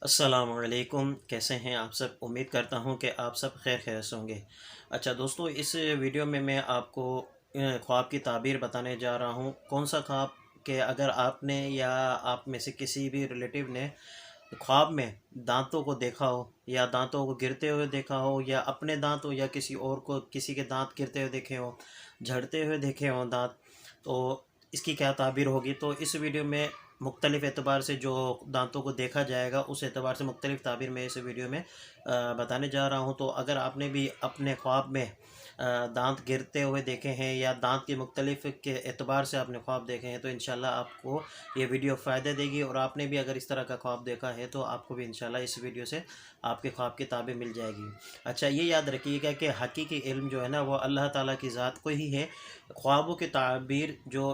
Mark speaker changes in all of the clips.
Speaker 1: अस्सलाम वालेकुम। कैसे हैं आप सब? उम्मीद करता हूं कि आप सब खैर खैर से होंगे। अच्छा दोस्तों, इस वीडियो में मैं आपको ख्वाब की ताबीर बताने जा रहा हूं। कौन सा ख्वाब कि अगर आपने या आप में से किसी भी रिलेटिव ने ख्वाब में दांतों को देखा हो या दांतों को गिरते हुए देखा हो या अपने दांत हो या किसी और को किसी के दांत गिरते हुए देखे हो, झड़ते हुए देखे हों दांत, तो इसकी क्या ताबीर होगी। तो इस वीडियो में मुख्तलिफ़ एतबार से जो दांतों को देखा जाएगा उस एतबार से मुख्तलिफ़ ताबीर मैं इस वीडियो में बताने जा रहा हूँ। तो अगर आपने भी अपने ख्वाब में दांत गिरते हुए देखे हैं या दांत के मुख्तलिफ़ के एतबार से आपने ख्वाब देखे हैं तो इंशाल्लाह आपको ये वीडियो फ़ायदा देगी। और आपने भी अगर इस तरह का ख्वाब देखा है तो आपको भी इंशाल्लाह इस वीडियो से आपके ख्वाब की ताबीर मिल जाएगी। अच्छा, ये याद रखिएगा कि हकीकी इल्म जो है ना वो अल्लाह ताला की ज़ात को ही है। ख्वाबों की ताबीर जो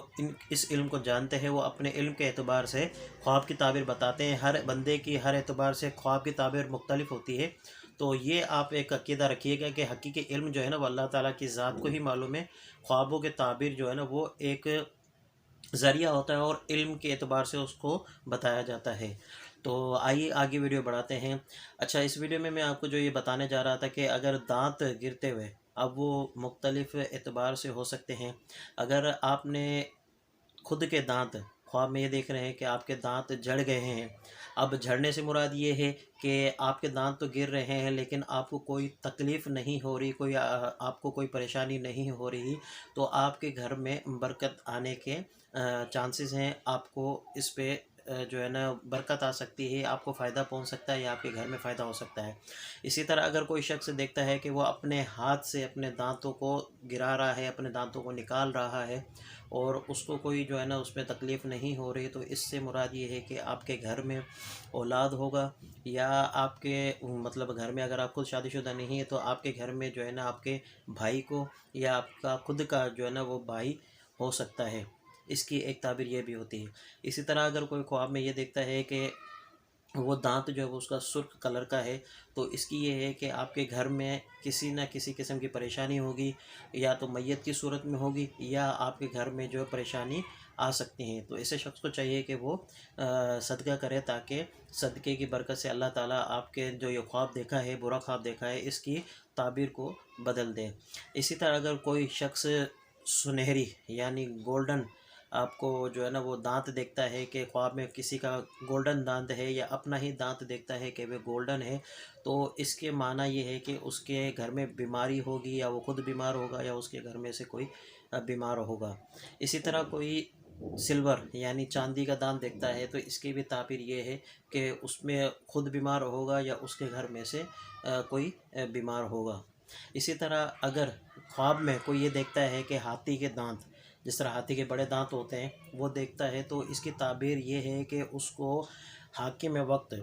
Speaker 1: इस इल्म को जानते हैं वो अपने इल्म के एतबार से ख्वाब की ताबीर बताते हैं। हर बंदे की हर एतबार से ख्वाब की ताबीर मुख्तलिफ होती है। तो ये आप एक अकीदा रखिएगा कि हकीकी इल्म जो है ना वो अल्लाह ताला की ज़ात को ही मालूम है। ख्वाबों के ताबीर जो है ना वो एक ज़रिया होता है और इल्म के एतबार से उसको बताया जाता है। तो आइए आगे वीडियो बढ़ाते हैं। अच्छा, इस वीडियो में मैं आपको जो ये बताने जा रहा था कि अगर दांत गिरते हुए, अब वो मुख्तलिफ़ एतबार से हो सकते हैं। अगर आपने खुद के दांत ख्वाब में ये देख रहे हैं कि आपके दांत झड़ गए हैं। अब झड़ने से मुराद ये है कि आपके दांत तो गिर रहे हैं लेकिन आपको कोई तकलीफ़ नहीं हो रही, कोई आपको कोई परेशानी नहीं हो रही। तो आपके घर में बरकत आने के चांसेस हैं। आपको इस पे जो है ना बरकत आ सकती है, आपको फ़ायदा पहुंच सकता है या आपके घर में फ़ायदा हो सकता है। इसी तरह अगर कोई शख्स देखता है कि वो अपने हाथ से अपने दांतों को गिरा रहा है, अपने दांतों को निकाल रहा है और उसको कोई जो है ना उसमें तकलीफ़ नहीं हो रही, तो इससे मुराद ये है कि आपके घर में औलाद होगा या आपके मतलब घर में अगर आप खुद शादीशुदा नहीं है तो आपके घर में जो है ना आपके भाई को या आपका खुद का जो है ना वो भाई हो सकता है। इसकी एक ताबीर ये भी होती है। इसी तरह अगर कोई ख्वाब में ये देखता है कि वो दांत जो है वो उसका सुर्ख कलर का है, तो इसकी ये है कि आपके घर में किसी न किसी किस्म की परेशानी होगी, या तो मैयत की सूरत में होगी या आपके घर में जो है परेशानी आ सकती हैं। तो ऐसे शख्स को चाहिए कि वो सदका करे ताकि सदक़े की बरकत से अल्लाह ताला आपके जो ये ख्वाब देखा है, बुरा ख्वाब देखा है, इसकी ताबीर को बदल दे। इसी तरह अगर कोई शख्स सुनहरी यानी गोल्डन आपको जो है ना वो दांत देखता है कि ख्वाब में किसी का गोल्डन दांत है या अपना ही दांत देखता है कि वह गोल्डन है, तो इसके माना ये है कि उसके घर में बीमारी होगी या वो खुद बीमार होगा या उसके घर में से कोई बीमार होगा। इसी तरह कोई सिल्वर यानी चांदी का दांत देखता है तो इसकी भी ताबीर ये है कि उसमें खुद बीमार होगा या उसके घर में से कोई बीमार होगा। इसी तरह अगर ख्वाब में कोई ये देखता है कि हाथी के दांत, जिस तरह हाथी के बड़े दांत होते हैं वो देखता है, तो इसकी ताबीर ये है कि उसको हाकिम वक्त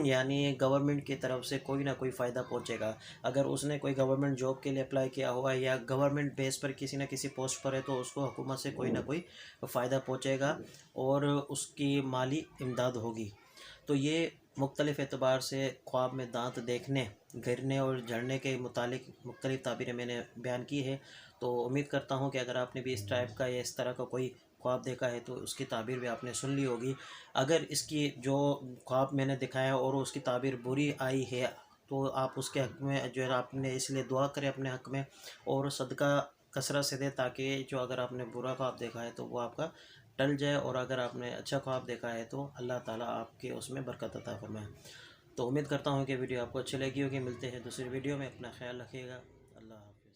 Speaker 1: यानी गवर्नमेंट की तरफ से कोई ना कोई फ़ायदा पहुंचेगा। अगर उसने कोई गवर्नमेंट जॉब के लिए अप्लाई किया हुआ है या गवर्नमेंट बेस पर किसी न किसी पोस्ट पर है तो उसको हुकूमत से कोई ना कोई फ़ायदा पहुंचेगा और उसकी माली इमदाद होगी। तो ये मुख्तलिफ़ एतबार से ख्वाब में दांत देखने, गिरने और झड़ने के मुतालिक मुख्तलिफ़ ताबीरें मैंने बयान की है। तो उम्मीद करता हूँ कि अगर आपने भी इस टाइप का या इस तरह का कोई ख्वाब देखा है तो उसकी ताबीर भी आपने सुन ली होगी। अगर इसकी जो ख्वाब मैंने दिखाया और उसकी ताबीर बुरी आई है तो आप उसके हक़ में जो है आपने इसलिए दुआ करें अपने हक़ में और सदका कसरत से दें, ताकि जो अगर आपने बुरा ख्वाब देखा है तो वो आपका टल जाए और अगर आपने अच्छा ख्वाब देखा है तो अल्लाह ताला आपके उसमें बरकत अता फरमाए। तो उम्मीद करता हूँ कि वीडियो आपको अच्छी लगी होगी। मिलते हैं दूसरी वीडियो में, अपना ख्याल रखिएगा। अल्लाह हाफ़िज़।